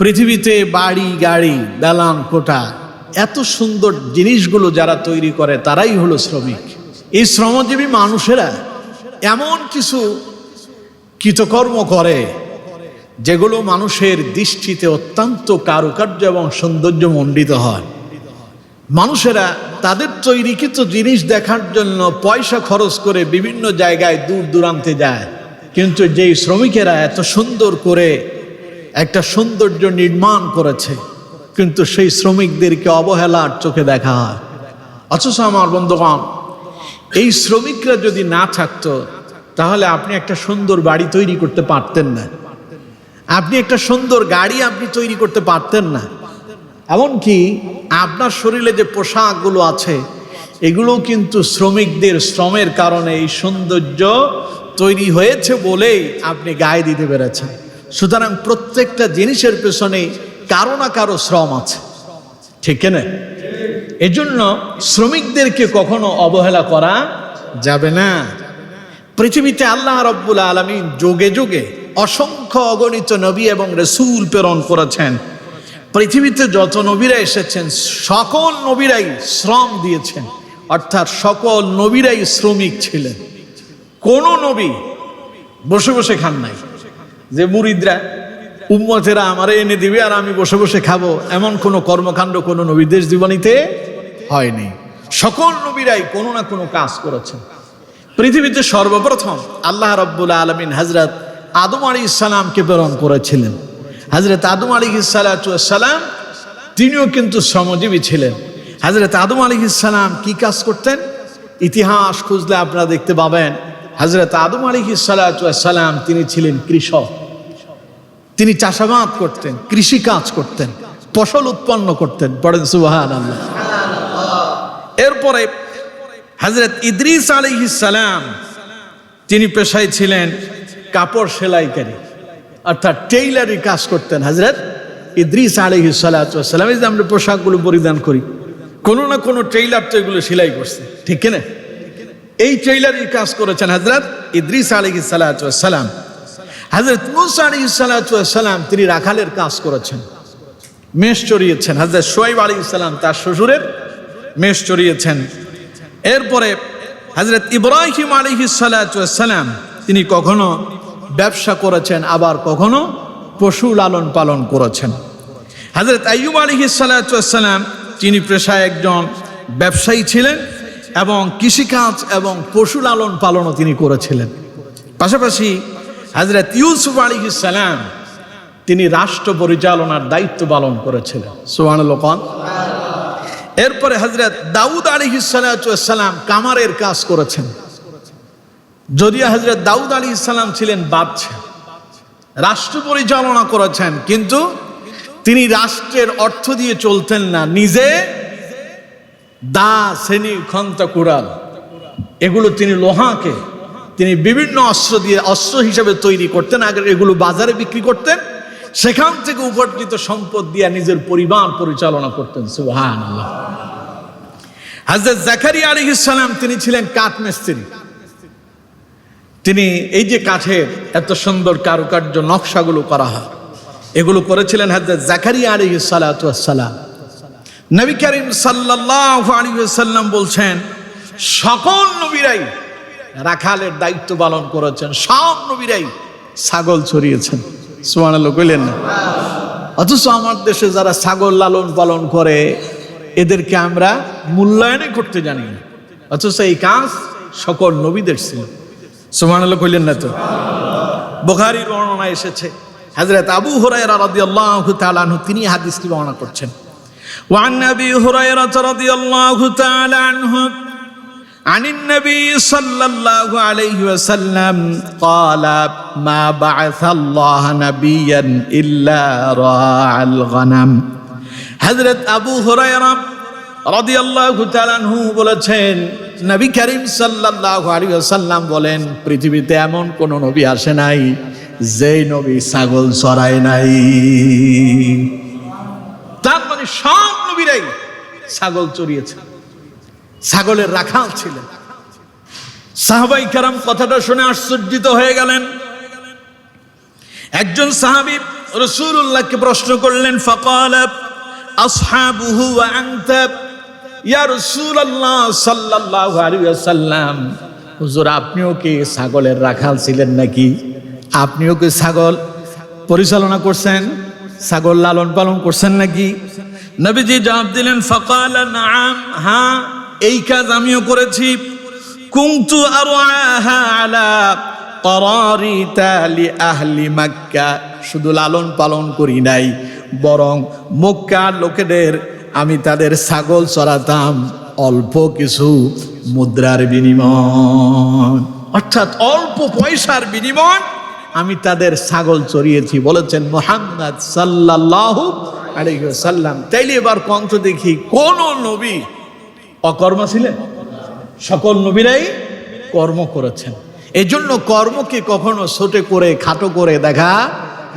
পৃথিবীতে বাড়ি গাড়ি দালান কোঠা এত সুন্দর জিনিসগুলো যারা তৈরি করে তারাই হলো শ্রমিক। এই শ্রমজীবী মানুষেরা এমন কিছু কৃতকর্ম করে যেগুলো মানুষের দৃষ্টিতে অত্যন্ত কারুকার্য এবং সৌন্দর্যমণ্ডিত হয়। মানুষেরা তাদের তৈরিকৃত জিনিস দেখার জন্য পয়সা খরচ করে বিভিন্ন জায়গায় দূর দূরান্তে যায়, কিন্তু যেই শ্রমিকেরা এত সুন্দর করে একটা সৌন্দর্য নির্মাণ করেছে, কিন্তু সেই শ্রমিকদেরকে অবহেলার চোখে দেখা হয়। অথচ আমার বন্ধুগণ, এই শ্রমিকরা যদি না থাকতো তাহলে আপনি একটা সুন্দর বাড়ি তৈরি করতে পারতেন না, আপনি একটা সুন্দর গাড়ি আপনি তৈরি করতে পারতেন না, এমনকি আপনার শরীরে যে পোশাকগুলো আছে এগুলো কিন্তু শ্রমিকদের শ্রমের কারণে এই সৌন্দর্য তৈরি হয়েছে বলেই আপনি গায়ে দিতে পেরেছেন। সুতরাং প্রত্যেকটা জিনিসের পেছনে কারো না কারো শ্রম আছে, ঠিক না? এজন্য শ্রমিকদেরকে কখনো অবহেলা করা যাবে না। পৃথিবীতে আল্লাহ রাব্বুল আলামিন যুগে যুগে অসংখ্য অগণিত নবী এবং রাসূল প্রেরণ করেছেন। পৃথিবীতে যত নবীরা এসেছেন সকল নবীরাই শ্রম দিয়েছেন, অর্থাৎ সকল নবীরাই শ্রমিক ছিলেন। কোন নবী বসে বসে খান নাই যে মুরিদরা উম্মতেরা আমারে এনে দিবে আর আমি বসে বসে খাবো, এমন কোনো কর্মকাণ্ড কোনো নবীদের জীবনীতে হয়নি। সকল নবীরাই কোনো না কোনো কাজ করেছেন। পৃথিবীতে সর্বপ্রথম আল্লাহ রাব্বুল আলামিন হযরত আদম আলাইহিস সালামকে প্রেরণ করেছিলেন। হযরত আদম আলাইহিস সালাম তিনিও কিন্তু শ্রমজীবী ছিলেন। হযরত আদম আলাইহিস সালাম কি কাজ করতেন? ইতিহাস খুঁজলে আপনারা দেখতে পাবেন হযরত আদম আলাইহিস সালাম তিনি ছিলেন কৃষক। তিনি চাষাবাদ করতেন, কৃষি কাজ করতেন, ফসল উৎপন্ন করতেন। পড়েন সুবহানাল্লাহ। এরপরে হযরত ইদ্রিস আলাইহিস সালাম তিনি পেশায় ছিলেন কাপড় সেলাইকারী, অর্থাৎ টেইলারি কাজ করতেন। হযরত ইদ্রিস আলাইহিস সালাম, এই যে আমরা পোশাকগুলো পরিধান করি, কোনো না কোনো টেইলার তো এগুলো সেলাই করছে, ঠিক না? এই টেইলারি কাজ করেছেন হযরত ইদ্রিস আলাইহিস সালাম। হযরত মূসা আলাইহিস সালাম তিনি রাখালের কাজ করেছেন, মেষ চড়িয়েছেন। হযরত শুআয়ব আলাইহিস সালাম তার শ্বশুরের মেষ চড়িয়েছেন। এরপরে হযরত ইব্রাহিম আলাইহিস সালাম তিনি কখনো ব্যবসা করেছেন, আবার কখনো পশু লালন পালন করেছেন। হযরত আইয়ুব আলাইহিস সালাম তিনি পেশায় একজন ব্যবসায়ী ছিলেন এবং কৃষিকাজ এবং পশু লালন পালনও তিনি করেছিলেন। পাশাপাশি হযরত ইউসুফ আলাইহিস সালাম তিনি রাষ্ট্র পরিচালনার দায়িত্ব পালন করেছিলেন। সুবহানাল্লাহ। এরপরে হযরত দাউদ আলাইহিস সালাম কামারের কাজ করেছেন। যদিও হযরত দাউদ আলাইহিস সালাম ছিলেন বাদশা, রাষ্ট্র পরিচালনা করেছেন, কিন্তু তিনি রাষ্ট্রের অর্থ দিয়ে চলতেন না, নিজে দা, শ্রেণী, খন্তা, কুড়াল এগুলো তিনি লোহাকে তিনি বিভিন্ন অস্ত্র দিয়ে অস্ত্র হিসেবে তৈরি করতেন, আগে এগুলো বাজারে বিক্রি করতেন, সেখান থেকে উপার্জিত সম্পদ দিয়ে নিজের পরিবার পরিচালনা করতেন। সুবহানাল্লাহ। হযরত জাকারিয়া আলাইহিস সালাম তিনি ছিলেন কাঠ মিস্ত্রি। তিনি এই যে কাঠের এত সুন্দর কারুকার্য নকশাগুলো করা হয় এগুলো করেছিলেন হযরত জাকারিয়া আলাইহিস সালাম। নবী করিম সাল্লাল্লাহু আলাইহি ওয়াসাল্লাম বলছেন সকল নবীরাই রাখালের দায়িত্ব পালন করেছেন, সব নবীরাই ছাগল চড়িয়েছেন। সুবহানাল্লাহ কইলেন না? অথচ আমার দেশে যারা ছাগল লালন পালন করে এদেরকে আমরা মূল্যায়নই করতে জানি না, অথচ এই কাজ সকল নবীদের ছিল। সুবহানাল্লাহ কইলেন না তো? বুখারীর বর্ণনা এসেছে হযরত আবু হুরায়রা রাদিয়াল্লাহু তাআলা আনহু তিনি হাদিসটি বর্ণনা করছেন। ওয়ান আবি হুরায়রা রাদিয়াল্লাহু তাআলা আনহু আনিন নবী সাল্লাল্লাহু আলাইহি ওয়াসাল্লাম قال ما بعث الله نبيا الا راعى الغنم। হযরত আবু হুরায়রা রাদিয়াল্লাহু তাআলা আনহু বলেছেন নবী করিম সাল্লাল্লাহু আলাইহি ওয়াসাল্লাম বলেন পৃথিবীতে এমন কোন নবী আসে নাই যেই নবী ছাগল চড়ায় নাই। তার মানে সব নবীরাই ছাগল চড়িয়েছেন, ছাগলের রাখাল ছিলেন। সাহাবায়ে কেরাম কথাটা শুনে আশ্চর্যিত হয়ে গেলেন। একজন সাহাবী রাসূলুল্লাহকে প্রশ্ন করলেন, ফাকাল আসহাবুহু ওয়া আনতা ইয়া রাসূলুল্লাহ সাল্লাল্লাহু আলাইহি ওয়াসাল্লাম, হুজুর আপনিও কি ছাগলের রাখাল ছিলেন নাকি? আপনিও কি ছাগল পরিচালনা করছেন, ছাগল লালন পালন করছেন নাকি? নবীজি জবাব দিলেন, ফাকাল নাআম, হ্যাঁ এই কাজ আমিও করেছি। কুনতু আরআহা আলা করারিতা লি আহলি মক্কা, শুধু লালন পালন করি নাই, বরং মক্কার লোকেদের আমি তাদের ছাগল চড়াতাম অল্প কিছু মুদ্রার বিনিময়, অর্থাৎ অল্প পয়সার বিনিময় আমি তাদের ছাগল চড়িয়েছি, বলেছেন মুহাম্মদ সাল্লাল্লাহু আলাইহি ওয়াসাল্লাম। তাইলে এবার কন্ত দেখি কোন নবী অকর্ম ছিলেন? সকল নবীরাই কর্ম করেছেন। এই জন্য কর্মকে কখনো ছোট করে খাটো করে দেখা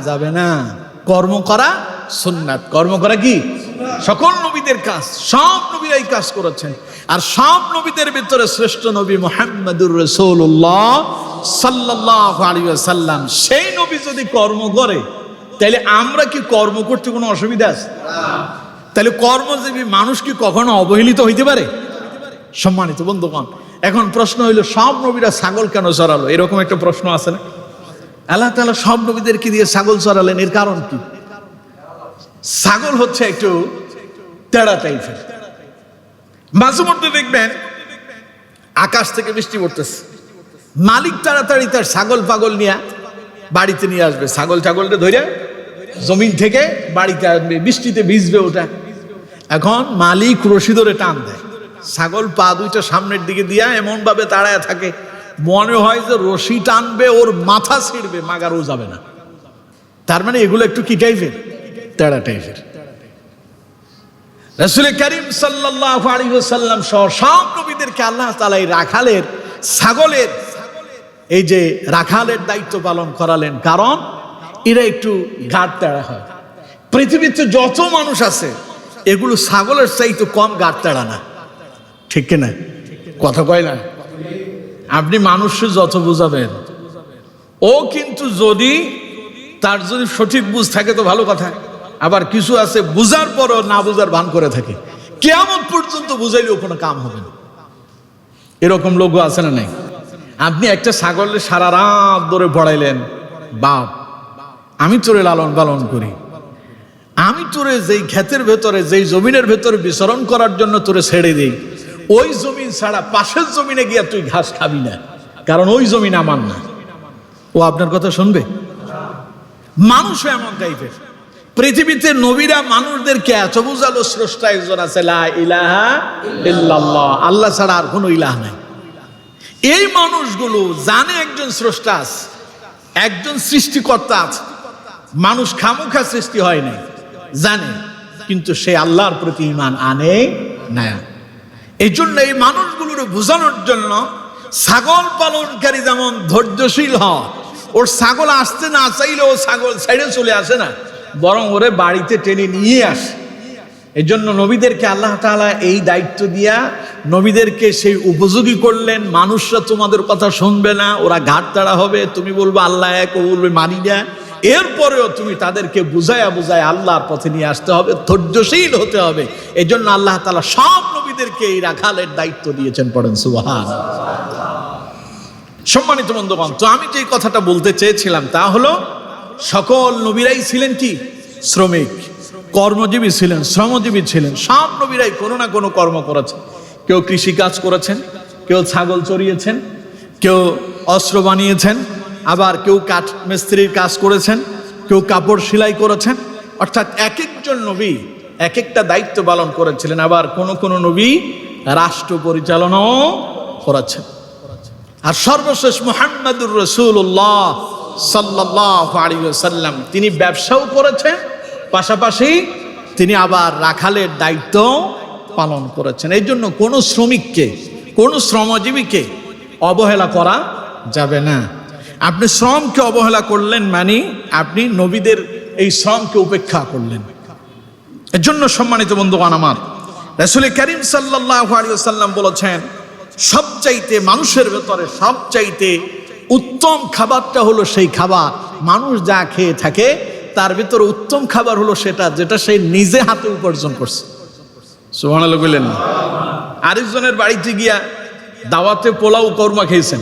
যাবে না। কর্ম করা সুন্নাত, কর্ম করা কি সকল নবীদের কাজ, সব নবীরাই কাজ করেছেন। আর সব নবীদের ভিতরে শ্রেষ্ঠ নবী মুহাম্মদুর রাসূলুল্লাহ সাল্লাল্লাহু আলাইহি ওয়াসাল্লাম, সেই নবী যদি কর্ম করে তাহলে আমরা কি কর্ম করতে কোনো অসুবিধা আছে? তাহলে কর্মজীবী মানুষ কি কখনো অবহেলিত হইতে পারে? সম্মানিত বন্ধুগণ, এখন প্রশ্ন হইল সব নবীরা ছাগল কেন চড়ালো? এরকম একটা প্রশ্ন আছে না? আল্লাহ তাআলা সব নবীদেরকে দিয়ে ছাগল চড়ালেন, এর কারণ কি? ছাগল হচ্ছে একটু তেড়া টাইপের। মাঝে মধ্যে দেখবেন আকাশ থেকে বৃষ্টি পড়তেছে, মালিক তাড়াতাড়ি তার ছাগল পাগল নিয়ে বাড়িতে নিয়ে আসবে, ছাগলটা ধরে জমিন থেকে বাড়িতে আসবে, বৃষ্টিতে ভিজবে ওটা। এখন মালিক রশি ধরে টান দেয়, ছাগল পা দুইটা সামনের দিকে দিয়া এমন ভাবে দাঁড়ায় থাকে, মনে হয় যে রশি টানবে ওর মাথা ছিঁড়বে, মাগারও যাবে না। তার মানে এগুলো একটু কি টাইপের? তেড়া টাইপের। রাসূল করিম সাল্লাল্লাহু আলাইহি ওয়াসাল্লাম সহ সব নবীদেরকে আল্লাহ তাআলা এই রাখালের, ছাগলের, এই যে রাখালের দায়িত্ব পালন করালেন, কারণ এরা একটু ঘাট তেড়া হয়। পৃথিবীতে যত মানুষ আছে এগুলো ছাগলের চাইতে কম ঘাট তেড়া না, ঠিক কিনা? কথা কয় না? আপনি মানুষকে যত বুঝাবেন, ও কিন্তু যদি তার যদি সঠিক বুঝ থাকে তো ভালো কথা। আবার কিছু আছে বুঝার পরও না বুঝার ভান করে থাকে, কিয়ামত পর্যন্ত বুঝাইলেও কোনো কাম হবে না। এরকম লোকও আছে না নাই? আপনি একটা ছাগলের সারা রাত ধরে পড়াইলেন, বাপ আমি তোরে লালন পালন করি, আমি তোরে যেই ক্ষেতের ভেতরে, যেই জমিনের ভেতরে বিচরণ করার জন্য তোরে ছেড়ে দিই, ওই জমিন ছাড়া পাশের জমিনে গিয়া তুই ঘাস খাবি না, কারণ ওই জমিন আমার না। ও আপনার কথা শুনবে? মানুষও এমন টাইপের। পৃথিবীতে নবীরা মানুষদেরকে এত বুঝালো, স্রষ্টা একজন আছে, লা ইলাহা ইল্লাল্লাহ, আল্লাহ ছাড়া আর কোনো ইলাহ নাই। এই মানুষগুলো জানে একজন স্রষ্টা আছে, একজন সৃষ্টিকর্তা আছে, মানুষ খামুখা সৃষ্টি হয় নাই, জানে, কিন্তু সে আল্লাহর প্রতি ঈমান আনে না। এই জন্য এই মানুষগুলোর বোঝানোর জন্য ছাগল পালনকারী যেমন ধৈর্যশীল হয়, ওর ছাগল আসতে না চাইলেও ছাগল ছেড়ে চলে আসে না, বরং ওরে বাড়িতে টেনে নিয়ে আসে। এই জন্য নবীদেরকে আল্লাহ তাআলা এই দায়িত্ব দিয়া নবীদেরকে সেই উপযোগী করলেন। মানুষরা তোমাদের কথা শুনবে না, ওরা ঘাট তাড়া হবে, তুমি বলবে আল্লাহ এক, ও বলবে মানি না, এরপরেও তুমি তাদেরকে বুঝায়া আল্লাহর পথে নিয়ে আসতে হবে, ধৈর্যশীল হতে হবে। এই জন্য আল্লাহ তাআলা সব নবীদেরকে এই রাখালের দায়িত্ব দিয়েছেন, পড়েন সুবহানাল্লাহ। সম্মানিত বন্ধুগণ, তো আমি যে কথাটা বলতে চেয়েছিলাম তা হলো, সকল নবীরাই ছিলেন কি? শ্রমিক, কর্মজীবী ছিলেন, শ্রমজীবী ছিলেন। সব নবীরাই কোনো না কোনো কর্ম করেছেন। কেউ কৃষি কাজ করেছেন, কেউ ছাগল চড়িয়েছেন, কেউ অস্ত্র বানিয়েছেন, আবার কেউ কাঠ মিস্ত্রির কাজ করেছেন, কেউ কাপড় সেলাই করেছেন। অর্থাৎ এক একজন নবী এক একটা দায়িত্ব পালন করেছিলেন। আবার কোন কোন নবী রাষ্ট্র পরিচালনাও করেছেন। আর সর্বশেষ মুহাম্মদুর রাসূলুল্লাহ সাল্লাল্লাহু আলাইহি ওয়াসাল্লাম, তিনি ব্যবসাও করেছেন, পাশাপাশি তিনি আবার রাখালের দায়িত্ব পালন করেছেন। এই জন্য কোনো শ্রমিককে, কোনো শ্রমজীবীকে অবহেলা করা যাবে না। আপনি শ্রমকে অবহেলা করলেন মানে আপনি নবীদের এই শ্রমকে উপেক্ষা করলেন। এর জন্য সম্মানিত বন্ধুগণ আমার, রাসূল করিম সাল্লাল্লাহু আলাইহি ওয়াসাল্লাম বলেছেন, সবচাইতে মানুষের ভেতরে সবচাইতে উত্তম খাবারটা হলো সেই খাবার, মানুষ যা খেয়ে থাকে তার ভিতরে উত্তম খাবার হলো সেটা যেটা সে নিজে হাতে উপার্জন করছে। সুবহানাল্লাহ বললেন না? আরেকজনের বাড়িতে গিয়া দাওয়াতে পোলাও কোরমা খেয়েছেন,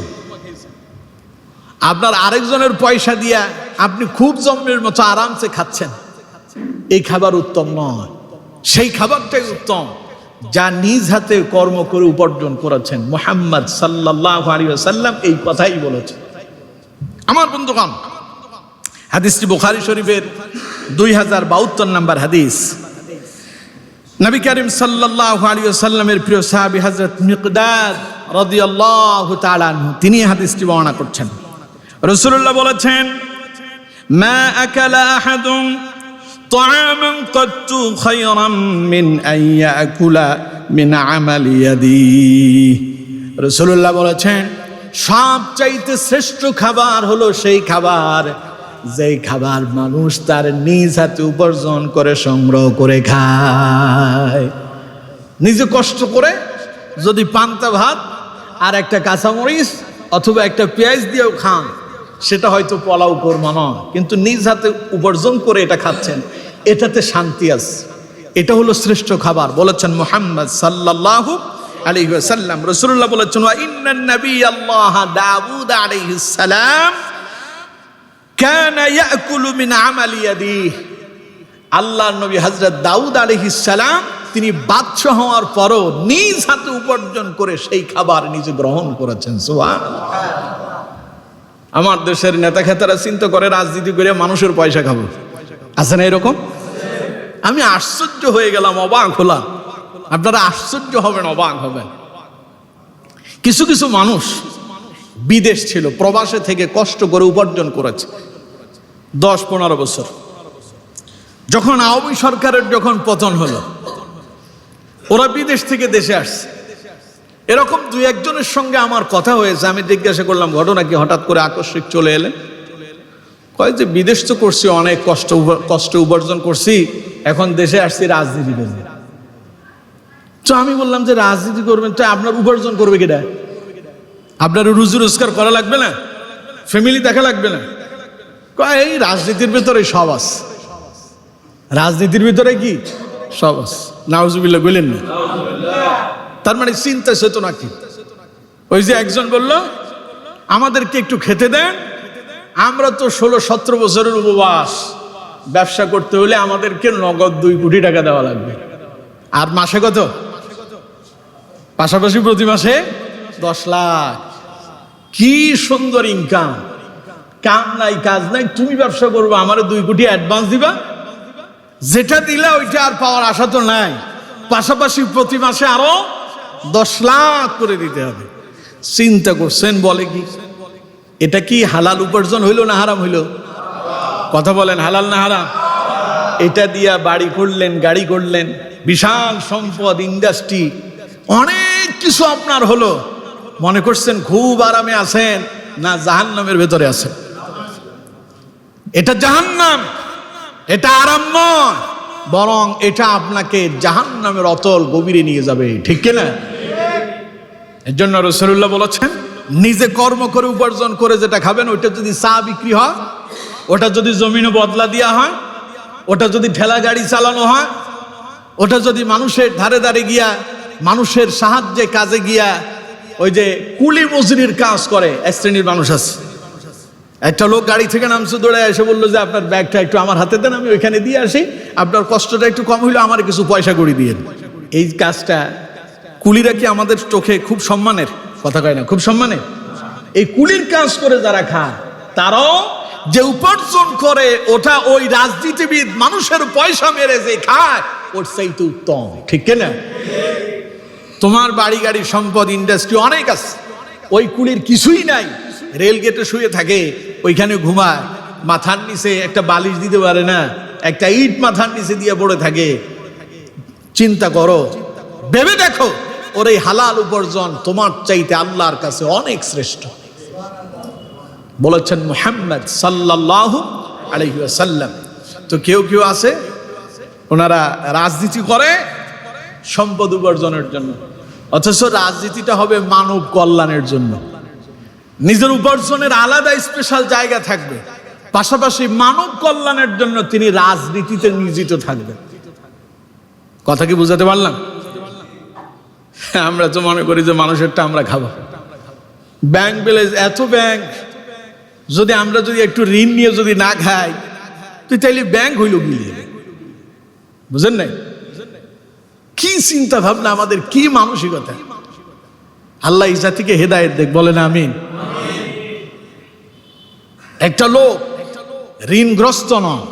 আপনার আরেকজনের পয়সা দিয়া আপনি খুব জম্মের মতো আরামসে খাচ্ছেন, এই খাবার উত্তম নয়। সেই খাবারটাই উত্তম যা নিজ হাতে কর্ম করে উপার্জন করেছেন। মুহাম্মদ সাল্লাল্লাহু আলাইহি ওয়াসাল্লাম এই কথাই বলেছেন। আমার বন্ধুগণ, হাদিসটি বুখারী শরীফের 2072 নম্বর হাদিস। নবী করিম সাল্লাল্লাহু আলাইহি ওয়াসাল্লামের প্রিয় সাহাবী হযরত মিকদাদ রাদিয়াল্লাহু তাআলা আনহু তিনি হাদিসটি বর্ণনা করছেন। রাসূলুল্লাহ বলেছেন, মা আকালা আহাদুন তাআমান কাত্তু খায়রাম মিন আন ইয়াকুলা মিন আমালি ইয়াদিহি। রাসূলুল্লাহ বলেছেন, সবচাইতে শ্রেষ্ঠ খাবার হলো সেই খাবার যেই খাবার মানুষ তার নিজ হাতে উপার্জন করে সংগ্রহ করে খায়। নিজে কষ্ট করে যদি পান্তা ভাত আর একটা কাঁচামরিচ অথবা একটা পেঁয়াজ দিয়েও খান, সেটা হয়তো পোলাও কোরমা নয়, কিন্তু নিজ হাতে উপার্জন করে এটা খাচ্ছেন, এটাতে শান্তি আছে। এটা হলো শ্রেষ্ঠ খাবার বলেছেন মুহাম্মদ সাল্লাল্লাহু আলাইহি ওয়াসাল্লাম। রাসূলুল্লাহ বলেছেন, ওয়া ইন্নান নাবিয়াল্লাহ দাউদ আলাইহিস সালাম কানা ইয়াকুলু মিন আমালি ইয়াদিহি। আল্লাহর নবী হযরত দাউদ আলাইহিস সালাম তিনি বাদশা হওয়ার পরও নিজ হাতে উপার্জন করে সেই খাবার নিজে গ্রহণ করেছেন। সুবহানাল্লাহ। আমার দেশের নেতা খেতারা চিন্তা করে রাজনীতি করে মানুষের পয়সা খাবো, আছে না এরকম? আমি আশ্চর্য হয়ে গেলাম, অবাক হলাম। আপনারা আশ্চর্য হবেন, অবাক হবেন। কিছু কিছু মানুষ বিদেশ ছিল, প্রবাসে থেকে কষ্ট করে উপার্জন করেছে 10-15 বছর। যখন আওয়ামী সরকারের যখন পতন হলো, ওরা বিদেশ থেকে দেশে আসছে। এরকম 2-1 জনের সঙ্গে আমার কথা হয়েছে। আমি জিজ্ঞাসা করলাম, ঘটনা কি, হঠাৎ করে আকস্মিক চলে এলেন? কয় যে বিদেশ তো করছি, অনেক কষ্ট উপার্জন করছি, এখন দেশে আসছি রাজনীতি করবে। তো আমি বললাম যে রাজনীতি করবেন তো আপনার উপার্জন করবে কেটা? আপনার রুজি রোজগার করা লাগবে না? ফ্যামিলি দেখা লাগবে না? কয় এই রাজনীতির ভিতরে সব আছে। রাজনীতির ভিতরে কি সব আছে? নাউজুবিল্লাহ বললেন না? তার মানে চিন্তা চেতনা কি? ওই যে একজন বলল, আমাদেরকে একটু খেতে দেন, আমরা তো 16-17 বছরের উপবাস, ব্যবসা করতে হলে আমাদেরকে নগদ 2 কোটি টাকা দেওয়া লাগবে। আর মাসে কত? পাশাপাশি প্রতি মাসে 10 লাখ। কি সুন্দর ইনকাম! কাম নাই কাজ নাই, তুমি ব্যবসা করবো, আমার 2 কোটি অ্যাডভান্স দিবা, যেটা দিলা ওইটা আর পাওয়ার আশা তো নাই, পাশাপাশি প্রতি মাসে আরো 10 লাখ করে দিতে হবে। চিন্তা করছেন, বলে কি এটা কি হালাল উপার্জন হইল না হারাম হইল? কথা বলেন, হালাল না হারাম? এটা দিয়া বাড়ি করলেন, গাড়ি করলেন, বিশাল সম্পদ, ইন্ডাস্ট্রি, অনেক কিছু আপনার হলো। মনে করছেন খুব আরামে আছেন, না জাহান্নামের ভেতরে আছেন। এটা জাহান্নাম, এটা আরাম নয়, বরং এটা আপনাকে জাহান্নামের অতল গভীরে নিয়ে যাবে। ঠিক কিনা? এর জন্য রাসূলুল্লাহ বলেছেন, নিজে কর্ম করে উপার্জন করে যেটা খাবেন, ওইটা যদি চা বিক্রি হয়, ওটা যদি জমিনে বদলা দেওয়া হয়, ওটা যদি ঠেলা গাড়ি চালানো হয়, ওটা যদি মানুষের ধারে ধারে গিয়া মানুষের সাহায্যে কাজে গিয়া ওই যে কুলি মজুরির কাজ করে এক শ্রেণীর মানুষ আছে। একটা লোক গাড়ি থেকে নামছে, দৌড়ে এসে বললো যে আপনার ব্যাগটা একটু আমার হাতে দেন, আমি ওইখানে দিয়ে আসি, আপনার কষ্টটা একটু কম হইলো, আমার কিছু পয়সা করে দিয়ে। এই কাজটা কুলিরা কি আমাদের চোখে খুব সম্মানের? কথা কয় না, খুব সম্মানের। এই কুলির কাজ করে যারা খায়, তারাও যে উপার্জন করে ওটা ওই রাজনীতিবিদ মানুষের পয়সা মেরে যে খায়, ওর চাইতে উত্তম। ঠিক কিনা? তোমার বাড়ি গাড়ি সম্পদ ইন্ডাস্ট্রি অনেক আছে, ওই কুলির কিছুই নাই, রেল গেটে শুয়ে থাকে, ওইখানে ঘুমায়, মাথার নিচে একটা বালিশ দিতে পারে না, একটা ইট মাথার নিচে দিয়ে পড়ে থাকে। চিন্তা করো, ভেবে দেখো, ওর এই হালাল উপার্জন তোমার চাইতে আল্লাহর কাছে অনেক শ্রেষ্ঠ। বলেছেন মুহাম্মদ সাল্লাল্লাহু আলাইহি ওয়াসাল্লাম। তো কেউ কেউ আছে, ওনারা রাজনীতি করে সম্পদ উপার্জনের জন্য, অথচ রাজনীতিটা হবে মানব কল্যাণের জন্য। নিজের উপার্জনের আলাদা স্পেশাল জায়গা থাকবে, পাশাপাশি মানব কল্যাণের জন্য তিনি রাজনীতিতে নিয়োজিত থাকবেন। কথা কি বুঝাতে পারলাম? আমরা তো মনে করি যে মানুষেরটা আমরা খাবো। ব্যাংক ব্যালেন্স, এত ব্যাংক, যদি আমরা যদি একটু ঋণ নিয়ে যদি না খাই, তুই তাইলে ব্যাংক হইল গিয়ে, বুঝেন নাই? কি চিন্তা ভাবনা আমাদের, কি মানসিকতা! আল্লাহ এই জাতিকে হেদায়েত দেখ, বলেন আমিন। একটা লোক ঋণগ্রস্ত নয়,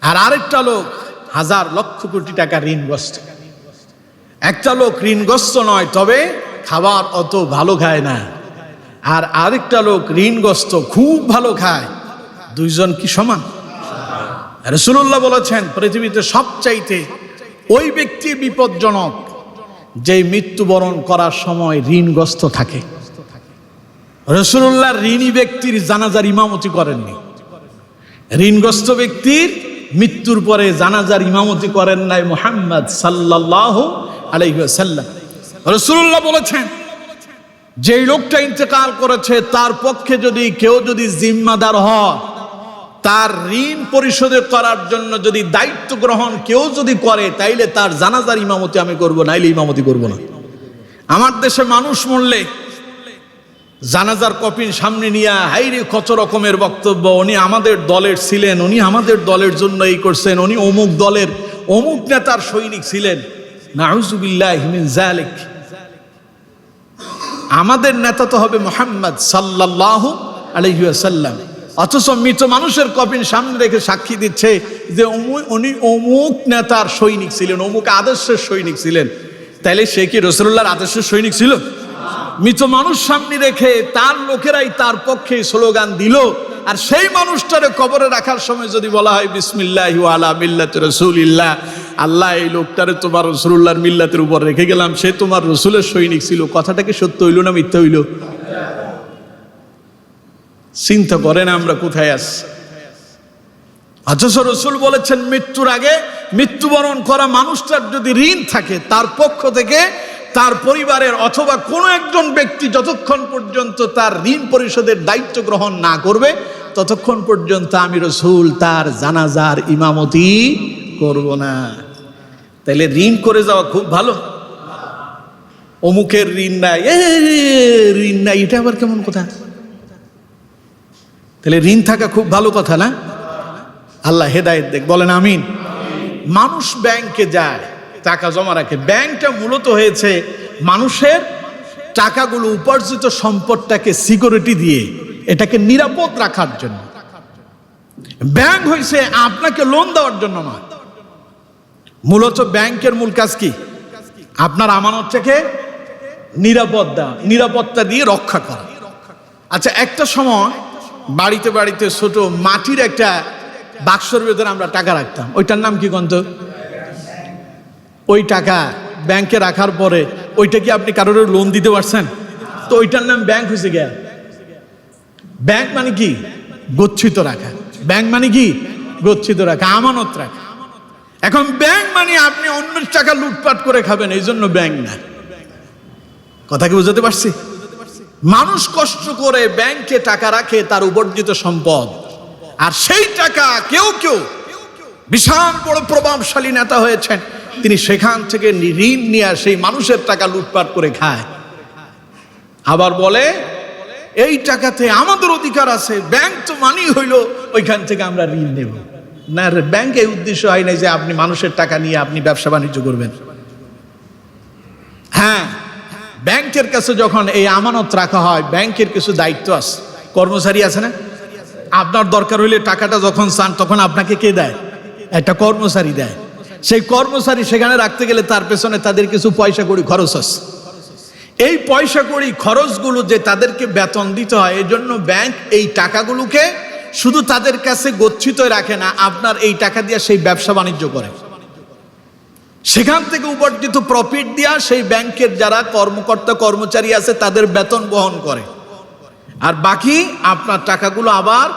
আর আরেকটা লোক হাজার লক্ষ কোটি টাকা ঋণগ্রস্ত। একটা লোক ঋণগ্রস্ত নয়, তবে খাবার অত ভালো খায় না, আর আরেকটা লোক ঋণগ্রস্ত খুব ভালো খায়। দুইজন কি সমান? রাসূলুল্লাহ বলেছেন, পৃথিবীতে সবচাইতে ওই ব্যক্তি বিপজ্জনক যে মৃত্যুবরণ করার সময় ঋণগ্রস্ত থাকে। রাসূলুল্লাহ ঋণী ব্যক্তির জানাজার ইমামতি করেননি। ঋণগ্রস্ত ব্যক্তির মৃত্যুর পরে জানাজার ইমামতি করেন নাই মুহাম্মদ সাল্লাল্লাহু আলাইহি ওয়াসাল্লাম। রাসূলুল্লাহ বলেছেন, যে লোকটা ইন্তেকাল করেছে তার পক্ষে যদি কেউ জিম্মাদার হয়, তার ঋণ পরিশোধ করার জন্য যদি দায়িত্ব গ্রহণ কেউ করে, তাইলে তার জানাজার ইমামতি আমি করব, নাইলে ইমামতি করব না। আমার দেশে মানুষ মরলে জানাজার কফিন সামনে নিয়ে হাইরে কত রকমের বক্তব্য, উনি আমাদের দলের ছিলেন, উনি আমাদের দলের জন্য এই করছেন, উনি অমুক দলের অমুক নেতার সৈনিক ছিলেন। নাউযুবিল্লাহি মিন যালিক। আমাদের নেতা তো হবে মুহাম্মদ সাল্লাল্লাহু আলাইহি ওয়াসাল্লাম, অথচ মৃত মানুষের কফিন সামনে রেখে সাক্ষী দিচ্ছে যে উনি অমুক নেতার সৈনিক ছিলেন, অমুক আদর্শের সৈনিক ছিলেন। তাইলে সে কি রাসূলুল্লাহর আদর্শের সৈনিক ছিল? মৃত মানুষ সামনে রেখে তার লোকেরাই তার পক্ষে স্লোগান দিল, আর সেই মানুষটারে কবরে রাখার সময় যদি বলা হয় বিসমিল্লাহি ওয়া আলা মিল্লাতি রাসূলিল্লাহ, আল্লাহ এই লোকটারে তোমার রাসূলুল্লাহর মিল্লাতের উপর রেখে গেলাম, সে তোমার রাসূলের সৈনিক ছিল, কথাটা কি সত্য হইল না মিথ্যা হইল? চিন্তা করেন আমরা কোথায় আছি। অথচ রাসূল বলেছেন, মৃত্যুর আগে মৃত্যুবরণ করা মানুষটার যদি ঋণ থাকে, তার পক্ষ থেকে তার পরিবারের অথবা কোনো একজন ব্যক্তি যতক্ষণ পর্যন্ত তার ঋণ পরিশোধের দায়িত্ব গ্রহণ না করবে, ততক্ষণ পর্যন্ত আমি রাসূল তার জানাজার ইমামতি করব না। তাইলে ঋণ করে যাওয়া খুব ভালো। অমুকের ঋণ নাই, ঋণ নাই, এটা আবার কেমন কথা? তাহলে ঋণ থাকা খুব ভালো কথা না? আল্লাহ হেদায়েত দেখ, বলেন আমিন। মানুষ ব্যাংকে যায়, টাকা জমা রাখে। ব্যাংকটা মূলত হয়েছে মানুষের টাকাগুলো, উপার্জিত সম্পদটাকে সিকিউরিটি দিয়ে এটাকে নিরাপদ রাখার জন্য। ব্যাংক হয়েছে আপনাকে লোন দেওয়ার জন্য না। মূলত ব্যাংকের মূল কাজ কি? আপনার আমানতটাকে নিরাপদ দেওয়া, নিরাপত্তা দিয়ে রক্ষা করা। আচ্ছা, একটা সময় বাড়িতে বাড়িতে ছোট মাটির একটা বাক্সের ভেতরে আমরা টাকা রাখতাম, ওইটার নাম কি কন্ত? ওই টাকা ব্যাংকে রাখার পরে ওইটা কি আপনি কারোর লোন দিতে পারছেন? তো ওইটার নাম ব্যাংক হয়েছে গিয়া। ব্যাংক মানে কি? গচ্ছিত রাখা। ব্যাংক মানে কি? গচ্ছিত রাখা, আমানত রাখা। এখন ব্যাংক মানে আপনি অন্যের টাকা লুটপাট করে খাবেন, এই জন্য ব্যাংক না। কথা কি বুঝাতে পারছি? মানুষ কষ্ট করে ব্যাংকে টাকা রাখে, তার উপার্জিত সম্পদ, আর সেই টাকা কেউ কেউ বিশাল বড় প্রভাবশালী নেতা হয়েছেন, তিনি সেখান থেকে ঋণ নিয়ে সেই মানুষের টাকা লুটপাট করে খায়। আবার বলে এই টাকাতে আমাদের অধিকার আছে, ব্যাংক তো মানেই হইল ওইখান থেকে আমরা ঋণ নেব না। ব্যাংকে উদ্দেশ্য হয় না যে আপনি মানুষের টাকা নিয়ে আপনি ব্যবসা বাণিজ্য করবেন। হ্যাঁ, ব্যাংকের কাছে যখন এই আমানত রাখা হয়, ব্যাংকের কিছু দায়িত্ব আছে, কর্মচারী আছে না? আপনার দরকার হইলে টাকাটা যখন চান, তখন আপনাকে কে দেয়? একটা কর্মচারী দেয়। সেই কর্মচারী সেখানে রাখতে গেলে তার পেছনে তাদের কিছু পয়সা কড়ি খরচ আছে। এই পয়সা কড়ি খরচগুলো যে তাদেরকে বেতন দিতে হয়, এই জন্য ব্যাংক এই টাকাগুলোকে শুধু তাদের কাছে গচ্ছিত রাখে না, আপনার এই টাকা দিয়ে সেই ব্যবসা বাণিজ্য করে, সেখান থেকে উপার্জিত প্রফিট দিয়া সেই ব্যাংকের যারা কর্মকর্তা কর্মচারী আছে তাদের বেতন বহন করে, আর বাকি আপনার টাকাগুলো আবার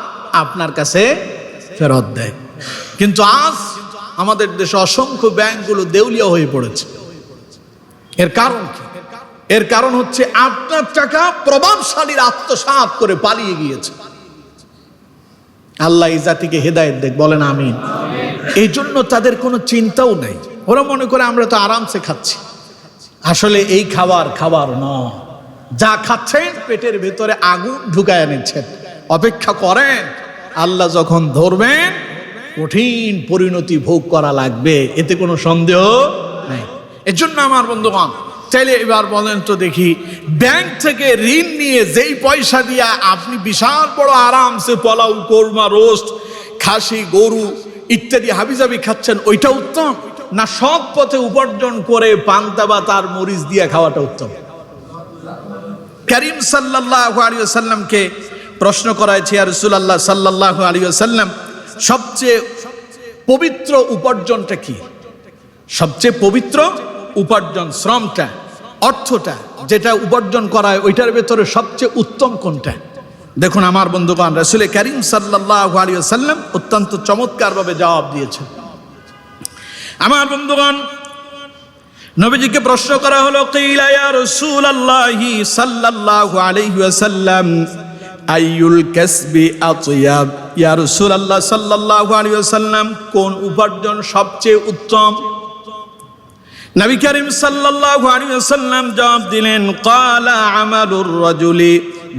আপনার কাছে ফেরত দেয়। কিন্তু আজ আমাদের দেশে অসংখ্য ব্যাংকগুলো দেউলিয়া হয়ে পড়েছে। এর কারণ কি? এর কারণ হচ্ছে আপনার টাকা প্রভাবশালীর আত্মসাৎ করে পালিয়ে গিয়েছে। আল্লাহ এই জাতিকে হেদায়েত দেখ, বলেন আমিন। এই জন্য তাদের কোনো চিন্তাও নেই, ওরা মনে করে আমরা তো আরামসে খাচ্ছি। আসলে এই খাবার নয়, যা খাচ্ছেন পেটের ভেতরে আগুন ঢুকায় নিচ্ছেন। অপেক্ষা করেন, আল্লাহ যখন ধরবেন কঠিন পরিণতি ভোগ করা লাগবে, এতে কোনো সন্দেহ নেই। এজন্য আমার বন্ধুগণ, চাইলে এবার বলেন তো দেখি, ব্যাংক থেকে ঋণ নিয়ে যেই পয়সা দিয়া আপনি বিশাল বড় আরামসে পোলাও, কোরমা, রোস্ট, খাসি, গরু ইত্যাদি হাবিজাবি খাচ্ছেন, ওইটা উত্তম না সৎ পথে উপার্জন করে পান্তা বা তার মরিচ দিয়ে খাওয়াটা উত্তম? কারীম সাল্লাল্লাহু আলাইহি ওয়াসাল্লামকে প্রশ্ন করা হয়েছে, ইয়া রাসূলুল্লাহ সাল্লাল্লাহু আলাইহি ওয়াসাল্লাম, সবচেয়ে পবিত্র উপার্জনটা কি? সবচেয়ে পবিত্র উপার্জন, শ্রমটা, অর্থটা যেটা উপার্জন করা হয়, ওইটার ভেতরে সবচেয়ে উত্তম কোনটা? দেখুন আমার বন্ধুগণ, রাসূল কারীম সাল্লাল্লাহু আলাইহি ওয়াসাল্লাম অত্যন্ত চমৎকারভাবে জবাব দিয়েছেন। আমার বন্ধুগণ, নবীজিকে প্রশ্ন করা হলো, কিলা ইয়া রাসূলুল্লাহি সাল্লাল্লাহু আলাইহি ওয়াসাল্লাম আইয়ুল কাসবি আতয়াব, ইয়া রাসূলুল্লাহ সাল্লাল্লাহু আলাইহি ওয়াসাল্লাম কোন উপার্জন সবচেয়ে উত্তম? নবী করিম সাল্লাল্লাহু আলাইহি ওয়াসাল্লাম জবাব দিলেন, ক্বালা আমালুর রাজুলি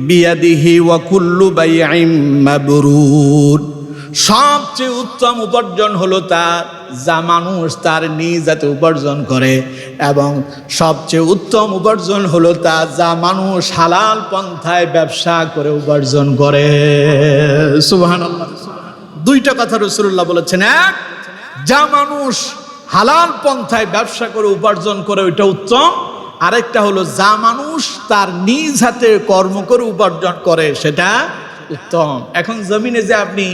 বিয়াদিহি ওয়া কুল্লু বাইইন মাবরুর, সবচেয়ে উত্তম উপার্জন হলো তার যা মানুষ তার নিজ হাতে উপার্জন করে, এবং সবচেয়ে উত্তম উপার্জন হলো তার যা মানুষ হালাল পন্থায় ব্যবসা করে উপার্জন করে। সুবহানাল্লাহ, দুইটা কথা রাসূলুল্লাহ বলেছেন। এক, যা মানুষ হালাল পন্থায় ব্যবসা করে উপার্জন করে ওইটা উত্তম। আরেকটা হলো যা মানুষ তার নিজ হাতে কর্ম করে উপার্জন করে সেটা উত্তম। এখন জমিনে যে আপনি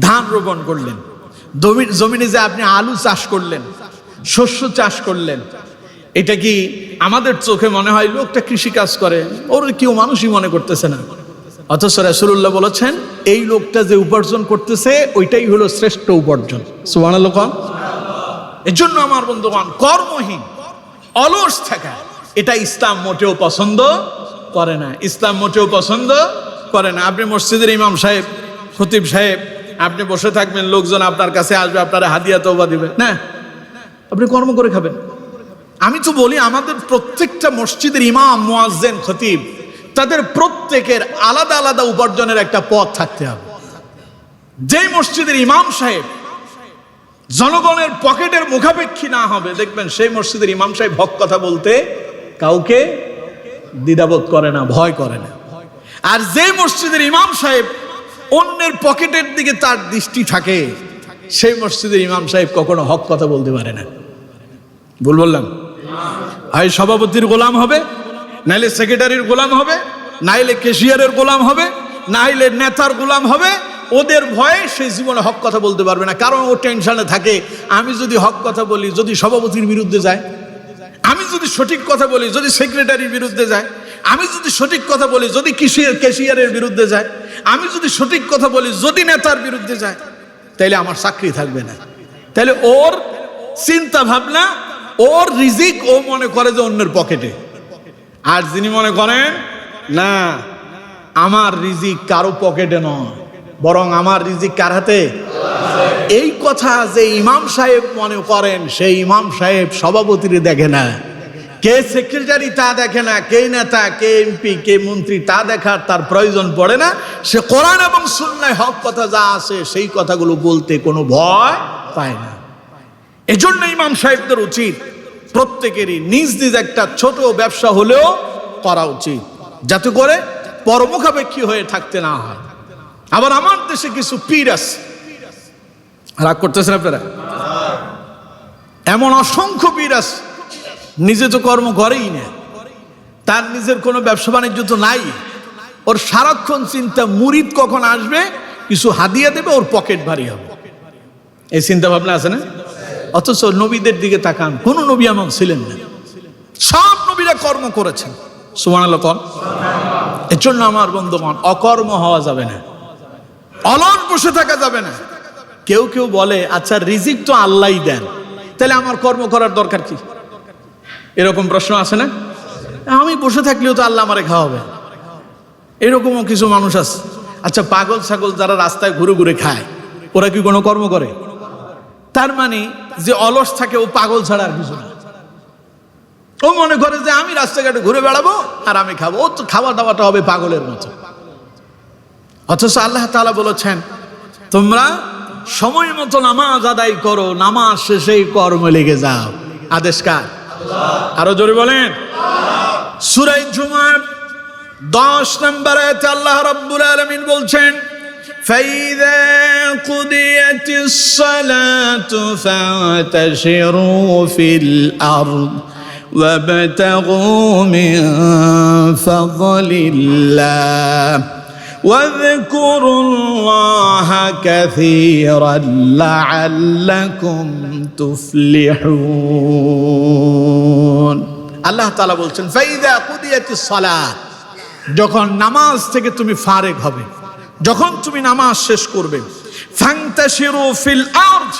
ধান রোপণ করলেন, জমিনে যে আপনি আলু চাষ করলেন, শস্য চাষ করলেন, এটা কি আমাদের চোখে মনে হয় লোকটা কৃষি কাজ করে, ওর কেউ মানুষই মনে করতেছে না। অথচ রাসূলুল্লাহ বলেছেন এই লোকটা যে উপার্জন করতেছে ওইটাই হলো শ্রেষ্ঠ উপার্জন। সুবহানাল্লাহ। এর জন্য আমার বন্ধুগণ, কর্মহীন অলস থাকা এটা ইসলাম মোটেও পছন্দ করে না। ইসলাম মোটেও পছন্দ করে না। আপনি মসজিদের ইমাম সাহেব, খতিব সাহেব, আপনি বসে থাকবেন, লোকজন আপনার কাছে আসবে, আপনারা হাদিয়া তওবা দিবে না, আপনি কর্ম করে খাবেন। আমি তো বলি আমাদের প্রত্যেকটা মসজিদের ইমাম, মুয়াজ্জিন, খতিব, তাদের প্রত্যেকের আলাদা আলাদা উপার্জনের একটা পথ থাকতে হবে। যেই মসজিদের ইমাম সাহেব জনগণের পকেটের মুখাপেক্ষী না হবে, দেখবেন সেই মসজিদের ইমাম সাহেব হক কথা বলতে কাউকে দ্বিধাবোধ করে না, ভয় করে না। আর যে মসজিদের ইমাম সাহেব অন্যের পকেটের দিকে তার দৃষ্টি থাকে, সেই মসজিদের ইমাম সাহেব কখনো হক কথা বলতে পারে না। ভুল বললাম? হয় সভাপতির গোলাম হবে, নাইলে সেক্রেটারির গোলাম হবে, নাইলে ক্যাশিয়ারের গোলাম হবে, নাইলে নেতার গোলাম হবে। ওদের ভয়ে সে জীবনে হক কথা বলতে পারবে না, কারণ ও টেনশনে থাকে, আমি যদি হক কথা বলি যদি সভাপতির বিরুদ্ধে যায়, আমি যদি সঠিক কথা বলি যদি সেক্রেটারির বিরুদ্ধে যায়, আমি যদি সঠিক কথা বলি যদি ক্যাশিয়ারের বিরুদ্ধে যায়, আমি যদি সঠিক কথা বলি যদি নেতার বিরুদ্ধে যায়, তাইলে আমার চাকরি থাকবে না। তাইলে ওর চিন্তা ভাবনা, ওর রিজিক ও মনে করে যে অন্যের পকেটে। আর যিনি মনে করেন না আমার রিজিক কারো পকেটে নয়, বরং আমার রিজিক কার হাতে, এই কথা যে ইমাম সাহেব মনে করেন, সেই ইমাম সাহেব সভাপতির দেখে না, কে সেক্রেটারি তা দেখে না, কে নেতা, কে এমপি, কে মন্ত্রী তা দেখার তার প্রয়োজন পড়ে না। সে কোরআন এবং সুন্নাহয় হক কথা যা আছে সেই কথাগুলো বলতে কোনো ভয় পায় না। এজন্য ইমাম সাহেবদের উচিত প্রত্যেকেরই নিজ নিজ একটা ছোট ব্যবসা হলেও করা উচিত, যাতে করে পরমুখাপেক্ষী হয়ে থাকতে না হয়। আবার আমার দেশে কিছু পীর আছে, রাগ করতেছেন আপনারা, এমন অসংখ্য পীর আছে, নিজে তো কর্ম করেই না, তার নিজের কোনো ব্যবসা বাণিজ্য তো নাই, ওর সারাক্ষণ চিন্তা মুরিদ কখন আসবে, কিছু হাদিয়া দেবে, ওর পকেট ভারী হবে, এই চিন্তা ভাবনা আছে না? অথচ নবীদের দিকে তাকান, কোন নবী এমন ছিলেন না, সব নবীরা কর্ম করেছেন। সুবহানাল্লাহ। এর জন্য আমার বন্ধুগণ, অকর্ম হওয়া যাবে না, অলস বসে থাকা যাবে না। কেউ কেউ বলে আচ্ছা রিজিক তো আল্লাহই দেন, তাহলে আমার কর্ম করার দরকার কি? এরকম প্রশ্ন আছে না? আমি বসে থাকলেও তো আল্লাহ আমারে খাওয়াবে, এরকমও কিছু মানুষ আছে। আচ্ছা, পাগল ছাগল যারা রাস্তায় ঘুরে ঘুরে খায়, ওরা কি কোনো কর্ম করে? তার মানে যে অলস থাকে ও পাগল ছাড়া আর কিছু না। ও মনে করে যে আমি রাস্তাঘাটে ঘুরে বেড়াবো আর আমি খাবো, ও তো খাওয়া দাওয়াটা হবে পাগলের মতো। অথচ আল্লাহ তাআলা বলেছেন, তোমরা সময় মতো নামাজ আদায় করো, নামাজ শেষেই কর্মে লেগে যাও। আদেশ কার? আরো জোরে বলেন। সূরা জুমার 10 নম্বর আয়াতে আল্লাহ রাব্বুল আলামিন বলছেন, فَإِذَا قُضِيَتِ الصَّلَاةُ فَانتَشِرُوا فِي الْأَرْضِ وَابْتَغُوا مِن فَضْلِ اللَّهِ واذكروا الله كثيرا لعلكم تفلحون। আল্লাহ তাআলা বলছেন, ফাইদা কুদিয়াতিস সালাত, যখন নামাজ থেকে তুমি ফারেগ হবে, যখন তুমি নামাজ শেষ করবে, ফান্তাশিরু ফিল আরদ,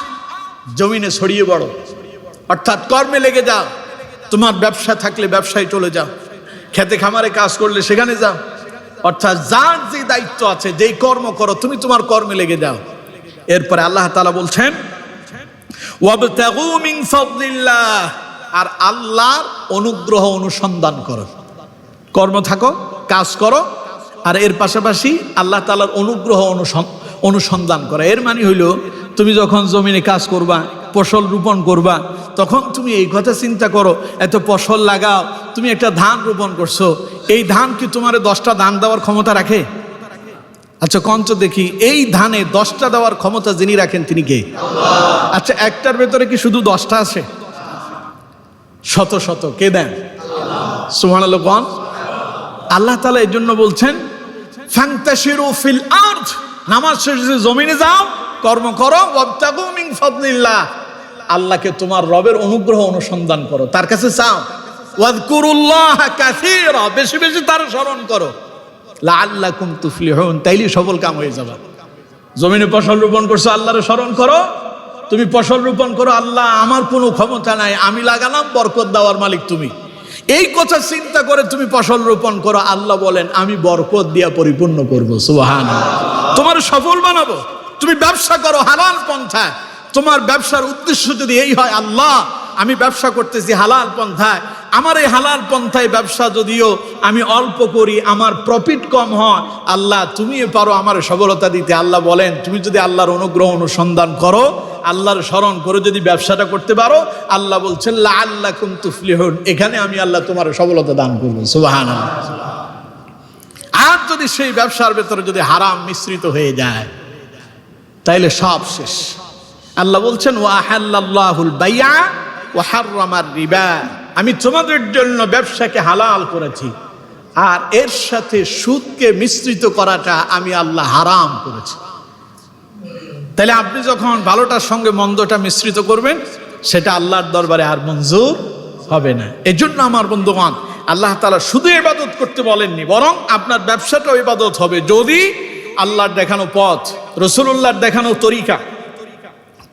জমিনে ছড়িয়ে পড়ো, অর্থাৎ কর্মে লেগে যাও। তোমার ব্যবসা থাকলে ব্যবসায় চলে যাও, খেতে খামারে কাজ করলে সেখানে যাও, অর্থাৎ যার যে দায়িত্ব আছে, যেই কর্ম করো তুমি তোমার কর্মে লেগে যাও। এরপরে আল্লাহ তাআলা বলছেন, ওয়াবতাগু মিন ফাদলিল্লাহ, আর আল্লাহর অনুগ্রহ অনুসন্ধান করো। কর্ম থাকো, কাজ করো, আর এর পাশাপাশি আল্লাহ তাআলার অনুগ্রহ অনুসন্ধান করো। এর মানে হইল, তুমি যখন জমিনে কাজ করবা, ফসল রোপণ করবা, তখন তুমি এই কথা চিন্তা করো, এত ফসল লাগাও, তুমি একটা ধান রোপণ করছো, এই ধান কি তোমার 10টা ধান দেওয়ার ক্ষমতা রাখে? আচ্ছা কঞ্চ দেখি, এই ধানে 10টা দেওয়ার ক্ষমতা যিনি রাখেন তিনি কে? আল্লাহ। আচ্ছা, একটার ভেতরে কি শুধু 10টা আছে? শত শত কে দেন? আল্লাহ। সুবহানাল্লাহ। কোন আল্লাহ তাআলা এই জন্য বলছেন, ফান্তাশিরু ফিল আরদ, নামাজ শেষে জমিনে যাও, কর্ম করো, ওয়াবতাগু মিন ফাদলিল্লাহ, আল্লাহকে তোমার রবের অনুগ্রহ অনুসন্ধান করো, তার কাছে চাও। ওয়াযকুরুল্লাহ কাসীরা, বেশি বেশি তার স্মরণ করো, লাআল্লাকুম তুফলিহুন, তাইলে সফল কাম হয়ে যাবে। জমিনে ফসল রোপণ করছো, আল্লাহর স্মরণ করো। তুমি ফসল রোপণ করো, আল্লাহ আমার কোনো ক্ষমতা নাই, আমি লাগালাম, বরকত দেওয়ার মালিক তুমি। এই কথা চিন্তা করে তুমি ফসল রোপণ করো, আল্লাহ বলেন আমি বরকত দিয়া পরিপূর্ণ করব। সুবহানাল্লাহ। তোমার সফল বানাবো। তুমি ব্যবসা করো হালাল পন্থায়, তোমার ব্যবসার উদ্দেশ্য যদি এই হয়, আল্লাহ আমি ব্যবসা করতেছি হালাল পন্থায়, আমার এই হালাল পন্থায় ব্যবসা যদিও আমি অল্প করি, আমার প্রফিট কম হয়, আল্লাহ তুমি পারো আমার সফলতা দিতে। আল্লাহ বলেন তুমি যদি আল্লাহর অনুগ্রহ অনুসন্ধান করো, আল্লাহর স্মরণ করে যদি ব্যবসাটা করতে পারো, আল্লাহ বলছেন লাআল্লাকুম তুফলিহুন, এখানে আমি আল্লাহ তোমার সফলতা দান করব। সুবহানাল্লাহ। আর যদি সেই ব্যবসার ভেতরে যদি হারাম মিশ্রিত হয়ে যায়, তাইলে সব শেষ। আল্লাহ বলছেন, ওয়া আহাল্লাল্লাহুল বাই'a ওয়া হাররামার রিবা, আমি তোমাদের জন্য ব্যবসাকে হালাল করেছি, আর এর সাথে সুদকে মিশ্রিত করাটা আমি আল্লাহ হারাম করেছি। তাহলে আপনি যখন ভালোটার সঙ্গে মন্দটা মিশ্রিত করবেন, সেটা আল্লাহর দরবারে আর মঞ্জুর হবে না। এজন্য আমার বন্ধুগণ, আল্লাহ তাআলা শুধু ইবাদত করতে বলেননি, বরং আপনার ব্যবসাটাও ইবাদত হবে যদি আল্লাহর দেখানো পথ, রাসূলুল্লাহর দেখানো তরিকা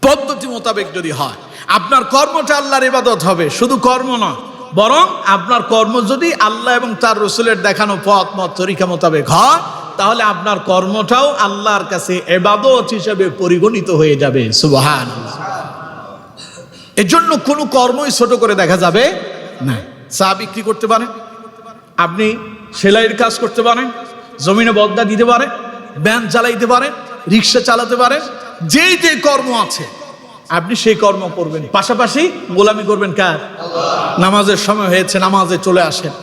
পদ্ধতি মোতাবেক যদি হয়। আপনার কর্মটা আল্লাহর ইবাদত হবে, শুধু কর্ম নয়, বরং আপনার কর্ম যদি আল্লাহ এবং তার রাসূলের দেখানো পথ তরিকা মোতাবেক হয়, তাহলে আপনার কর্মটাও আল্লাহর কাছে ইবাদত হিসেবে পরিগণিত হয়ে যাবে। সুবহানাল্লাহ। এজন্য কোনো কর্মই ছোট করে দেখা যাবে না। চা বিক্রি করতে পারেন, আপনি সেলাইয়ের কাজ করতে পারেন, জমিনে বদলা দিতে পারেন, ভ্যান চালাইতে পারেন, রিক্সা চালাতে পারেন, যে যে কর্ম আছে আপনি সেই কর্ম করবেন, পাশাপাশি গোলামি করবেন কার? আল্লাহ। নামাজের সময় হয়েছে, নামাজে চলে আসেন,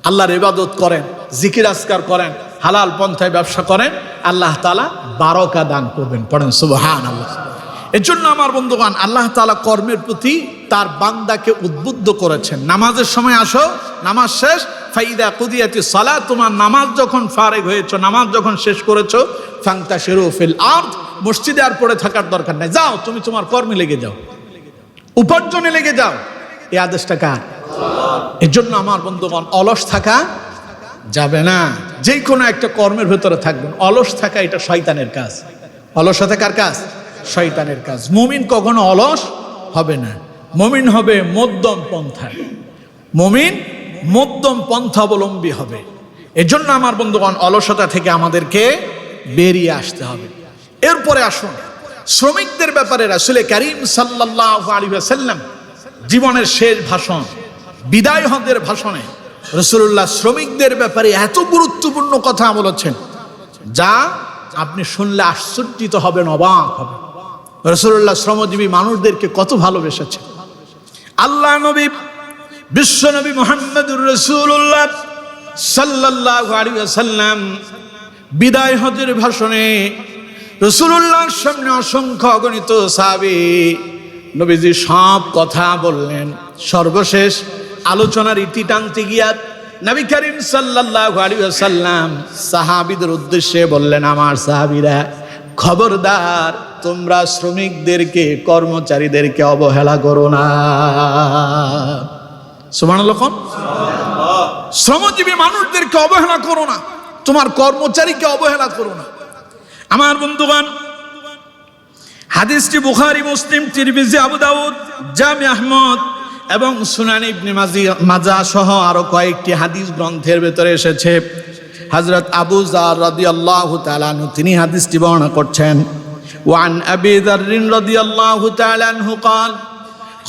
আল্লাহর ইবাদত করেন, জিকির আজকার করেন, হালাল পন্থায় ব্যবসা করেন, আল্লাহ তাআলা বারাকা দান করবেন। পড়েন সুবহানাল্লাহ। এর জন্য আমার বন্ধুগণ, আল্লাহ তাআলা কর্মের প্রতি তার বান্দাকে উদ্বুদ্ধ করেছেন। নামাজের সময় আসো, নামাজ শেষ, ফাইদা কুদিয়াতিস সালাত, তোমার নামাজ যখন ফারেগ হয়েছো, নামাজ যখন শেষ করেছো, ফান্তাশিরু ফিল আরদ, মসজিদে আর পড়ে থাকার দরকার নাই, যাও তুমি তোমার কর্মে লেগে যাও, উপার্জনে লেগে যাও। এই আদেশটা কার? আল্লাহ। এর জন্য আমার বন্ধুগণ, অলস থাকা যাবে না। যে কোনো একটা কর্মের ভেতরে থাকবেন, অলস থাকা এটা শয়তানের কাজ। অলসতা কার কাজ? শয়তানের কাজ। মুমিন কখনো অলস হবে না, মুমিন হবে মধ্যম পন্থায়, মুমিন মধ্যম পন্থা অবলম্বী হবে। এজন্য আমার বন্ধুগণ, অলসতা থেকে আমাদেরকে বেরিয়ে আসতে হবে। এরপরে আসুন শ্রমিকদের ব্যাপারে রাসূল করিম সাল্লাল্লাহু আলাইহি ওয়াসাল্লাম জীবনের শেষ ভাষণ, বিদায় হজের ভাষণে রাসূলুল্লাহ শ্রমিকদের ব্যাপারে এত গুরুত্বপূর্ণ কথা বলেছেন যা আপনি শুনলে আশ্চর্যিত হবেন, অবাক হবেন। রাসূলুল্লাহ শ্রমজীবী মানুষদেরকে কত ভালোবেসেছেন। আল্লাহ নবী বিশ্ব নবী মুহাম্মদুর রাসূলুল্লাহ সাল্লাল্লাহু আলাইহি ওয়াসাল্লাম বিদায় হজের ভাষণে রাসূলুল্লাহর সামনে অসংখ্য অগণিত সাহাবী নবীজি সব কথা বললেন। সর্বশেষ আলোচনার ইতি টানতে গিয়া নবী করিম সাল্লাল্লাহু আলাইহি ওয়াসাল্লাম সাহাবীদের উদ্দেশ্যে বললেন, আমার সাহাবীরা খবরদার, তোমরা শ্রমিকদেরকে, কর্মচারীদেরকে অবহেলা করো না। সুবহানাল্লাহ। শ্রমজীবী মানুষদেরকে অবহেলা করো না, তোমার কর্মচারীকে অবহেলা করো না। আমার বন্ধুগণ, হাদিসটি বুখারী, মুসলিম, তিরমিজি, আবু দাউদ, জামি আহমদ এবং সুনান ইবনে মাজাহ সহ আরো কয়েকটি হাদিস গ্রন্থের ভেতরে এসেছে। হযরত আবু যার রাদিয়াল্লাহু তাআলা আনহু তিনি হাদিসটি বর্ণনা করছেন। ওয়ান আবি যার রাদিয়াল্লাহু তাআলা আনহু قال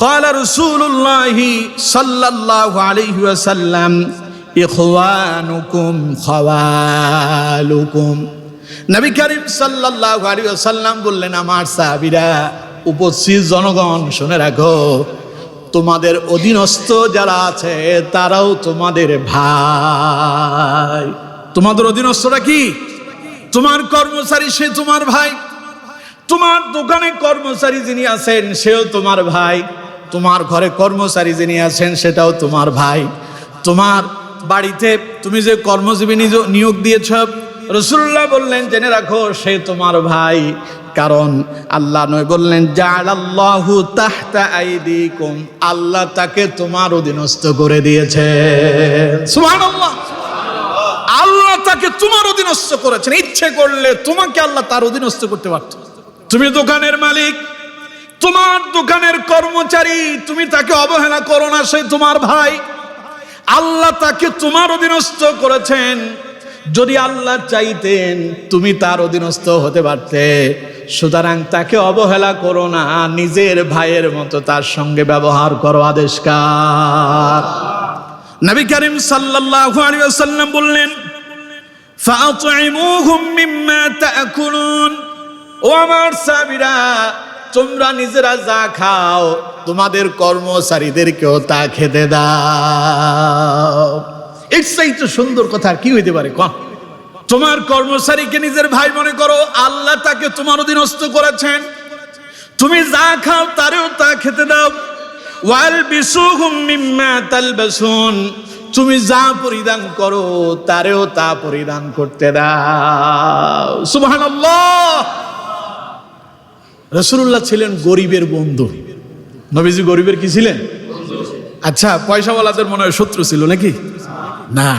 قال رسول الله صلى الله عليه وسلم ইখওয়ানুকুম খাওয়ালুকুম। নবী করিম সাল্লাল্লাহু আলাইহি ওয়াসাল্লাম বললেন, আমার সাহাবীরা, উপস্থিত জনগণ শুনে রাখো, তোমাদের অধীনস্থ যারা আছে তারাও তোমাদের ভাই। তোমাদের অধীনস্থরা কি? তোমার কর্মচারী, সে তোমার ভাই। তোমার দোকানে কর্মচারী যিনি আছেন সেও তোমার ভাই। তোমার ঘরে কর্মচারী যিনি আছেন সেটাও তোমার ভাই। তোমার বাড়িতে তুমি যে কর্মজীবী নিয়োগ দিয়েছ, রাসূলুল্লাহ বললেন জেনে রাখো সে তোমার ভাই। কারণ আল্লাহ নয় বললেন, জাআলাল্লাহু তাহতা আইদিকুম, আল্লাহ তাকে তোমার অধীনস্থ করে দিয়েছে। সুবহানাল্লাহ। আল্লাহ তাকে তোমার অধীনস্থ করেছেন। ইচ্ছে করলে তোমাকে আল্লাহ তার অধীনস্থ করতে পারত। তুমি দোকানের মালিক, তোমার দোকানের কর্মচারী, তুমি তাকে অবহেলা করো না, সে তোমার ভাই। আল্লাহ তাকে তোমার অধীনস্থ করেছেন। যদি আল্লাহ চাইতেন তুমি তার অধীনস্থ হতে পারতে। সুতরাং তাকে অবহেলা করো না, নিজের ভাইয়ের মতো তার সঙ্গে ব্যবহার করো। আদেশকার নবী করিম সাল্লাল্লাহু আলাইহি ওয়াসাল্লাম বললেন, ফাআতইমুহুম মিম্মা তাআকুলুন। ও আমার সাহাবীরা, তোমরা নিজেরা যা খাও তোমাদের কর্মচারীদেরকেও তা খেতে দাও। এর চাইতে সুন্দর কথা কি হইতে পারে? কোন তোমার কর্মচারীকে নিজের ভাই মনে করো, আল্লাহ তাকে তোমার অধীনস্থ করেছেন। তুমি যা খাও তারেও তা খেতে দাও। ওয়ালবিসুহুম মিম্মা তালবাসুন, তুমি যা পরিধান করো তারেও তা পরিধান করতে দাও। সুবহানাল্লাহ। রাসূলুল্লাহ ছিলেন গরিবের বন্ধু। নবীজি গরিবের কি ছিলেন? আচ্ছা, পয়সাওয়ালাদের মনে হয় শত্রু ছিল নাকি? না,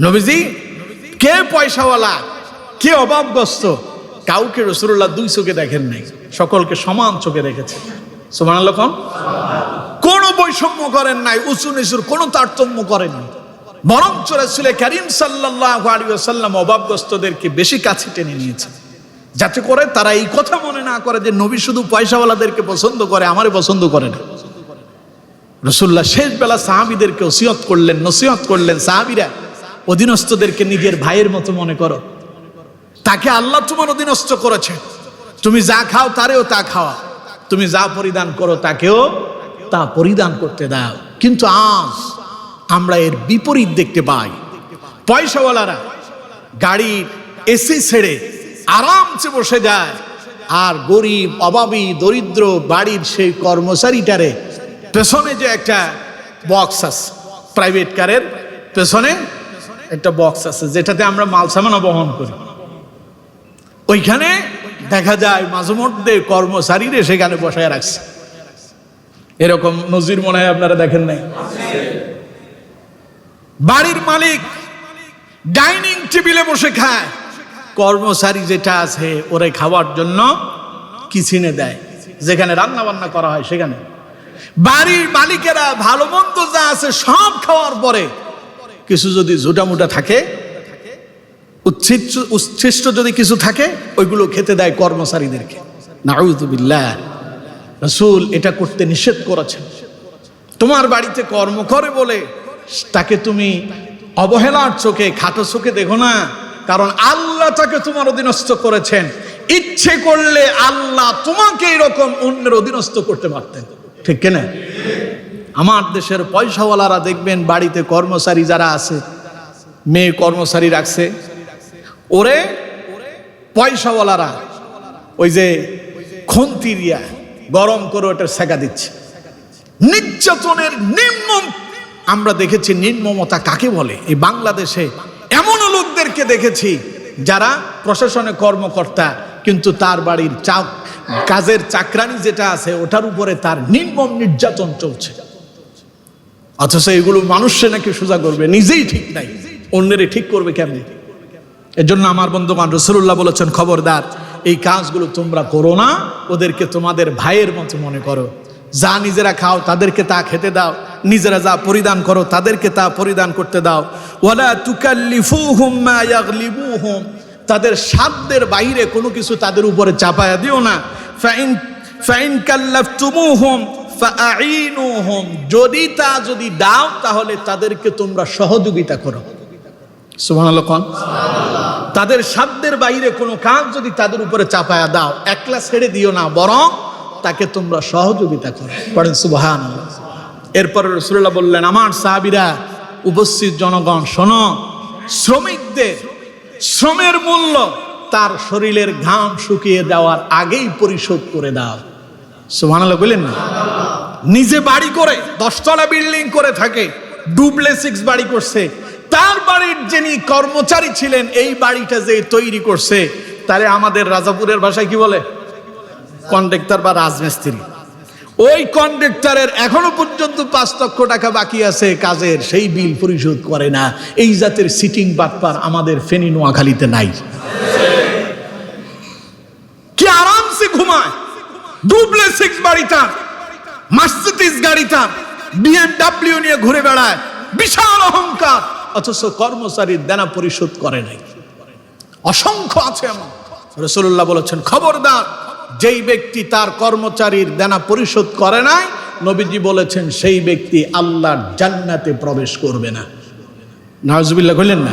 নবীজি কে পয়সাওয়ালা, কে অভাবগ্রস্ত, কাউকে রাসূলুল্লাহ দুই চোখে দেখেন নাই, সকলকে সমান চোখে দেখেছেন। সুবহানাল্লাহ। কোনো বৈষম্য করেন নাই, উঁচু নিচুর কোনো তারতম্য করেন নাই। বরঞ্চ রাসূল করিম সাল্লাল্লাহু আলাইহি ওয়াসাল্লাম অভাবগ্রস্তদেরকে বেশি কাছে টেনে নিয়েছেন, যাতে করে তারা এই কথা মনে না করে যে নবী শুধু পয়সাওয়ালাদেরকে পছন্দ করে, আমারে পছন্দ করে না। রাসূলুল্লাহ শেষ বেলা সাহাবীদেরকে ওসিয়ত করলেন, নসিহত করলেন, সাহাবীরা অধীনস্থদেরকে নিজের ভাইয়ের মতো মনে করো। তাকে আল্লাহ তোমার অধীনস্থ করেছে। তুমি যা খাও তারেও তা খাওয়া, তুমি যা পরিধান করো তাকেও তা পরিধান করতে দাও। কিন্তু আজ আমরা এর বিপরীত দেখতে পাই। পয়সাওয়ালারা গাড়ির এসি ছেড়ে আরামসে বসে যায়, আর গরিব, অভাবী, দরিদ্র বাড়ির সেই কর্মচারীটারে পেছনে যে একটা বক্স আছে, প্রাইভেট কারের পেছনে একটা বক্স আছে যেটাতে আমরা মাল সামানা বহন করি, ওইখানে দেখা যায় মাঝে মধ্যে কর্মচারীরা সেখানে বসায় রাখছে। এরকম নজির মনে হয় আপনারা দেখেন নাই? বাড়ির মালিক ডাইনিং টেবিলে বসে খায়, কর্মচারী যেটা আছে ওরে খাওয়ার জন্য কিচেনে দেয়, যেখানে রান্না বান্না করা হয় সেখানে। বাড়ির মালিকেরা ভালো মন্দ যা আছে সব খাওয়ার পরে কিছু যদি ঝুটামুটা থাকে উচ্ছিষ্ট যদি কিছু থাকে ওইগুলো খেতে দেয় কর্মচারীদেরকে। নাউযুবিল্লাহ। রাসূল এটা করতে নিষেধ করেছেন। তোমার বাড়িতে কর্ম করে বলে তাকে তুমি অবহেলার চোখে, খাটো চোখে দেখো না, কারণ আল্লাহ তাকে তোমার অধীনস্থ করেছেন। ইচ্ছে করলে আল্লাহ তোমাকে এরকম অন্যের অধীনস্থ করতে পারতেন, ঠিক কিনা? আমার দেশের পয়সাওয়ালারা দেখবেন বাড়িতে কর্মচারী যারা আছে, মেয়ে কর্মচারী রাখছে, ওরে পয়সাওয়ালারা ওই যে খন্তি দিয়া গরম করে ওটা সেকা দিচ্ছে। নির্যাতনের নিম্ন, আমরা দেখেছি নির্মমতা কাকে বলে। এই বাংলাদেশে এমন লোকদেরকে দেখেছি যারা প্রশাসনে কর্মকর্তা, কিন্তু তার বাড়ির কাজের চাকরানি যেটা আছে ওটার উপরে তার নির্মম নির্যাতন চলছে, অথচ এগুলো মানুষে নাকি সোজা করবে, নিজেই ঠিক নাই, অন্যেরই ঠিক করবে কেমনি? এর জন্য আমার বন্ধুগণ, রাসূলুল্লাহ বলেছেন, খবরদার এই কাজগুলো তোমরা করো না, ওদেরকে তোমাদের ভাইয়ের মতো মনে করো। যা নিজেরা খাও তাদেরকে তা খেতে দাও, নিজেরা যা পরিধান করো তাদেরকে তা পরিধান করতে দাও। ওয়ালা তুকাল্লিফুহুম মা ইয়াগলিবুহুম, তাদের সাধ্যের বাইরে কোনো কিছু তাদের উপরে চাপায়া দিও না। ফাইন কাল্লাফতুমুহুম ফাআইনুহুম, যদি দাও তাহলে তাদেরকে তোমরা সহযোগিতা করো। সুবহানাল্লাহ। কোন তাদের সাধ্যের বাইরে কোনো কাজ যদি তাদের উপরে চাপায়া দাও, একলা ছেড়ে দিও না, বরং তাকে তোমরা সহযোগিতা করো। পড়েন সুবহানাল্লাহ। এরপরে রাসূলুল্লাহ বললেন, আমার সাহাবীরা, উপস্থিত জনগণ শোনো, শ্রমিকদের শ্রমের মূল্য তার শরীরের ঘাম শুকিয়ে যাওয়ার আগেই পরিশোধ করে দাও। সুবহানাল্লাহ বললেন না? নিজে বাড়ি করে 10 তলা বিল্ডিং করে থাকে, ডুপ্লেক্স বাড়ি করছে, তার বাড়ির যিনি কর্মচারী ছিলেন এই বাড়িটা যে তৈরি করছে, তারে আমাদের রাজাপুরের ভাষায় কি বলে? কন্ট্রাক্টর বা রাজমিস্ত্রি। ওই কন্ট্রাক্টরের এখনো পর্যন্ত 5 লক্ষ টাকা বাকি আছে কাজের, সেই বিল পরিশোধ করে না। এই জাতের সিটিং বাটপার আমাদের ফেনী নোয়াখালীতে নাই। কি আরামসে ঘুমায়, ডুপ্লেক্স বাড়িটা, মার্সিডিজ গাড়িটা, BMW নিয়ে ঘুরে বেড়ায়, বিশাল অহংকার, অথচ কর্মচারীর দেনা পরিশোধ করে নাই। অসংখ্য আছে এমন। রাসূলুল্লাহ বলেছেন, খবরদার যেই ব্যক্তি তার কর্মচারীর দেনা পরিশোধ করে নাই, নবীজি বলেছেন সেই ব্যক্তি আল্লাহর জান্নাতে প্রবেশ করবে না। নাউজুবিল্লাহ বললেন না?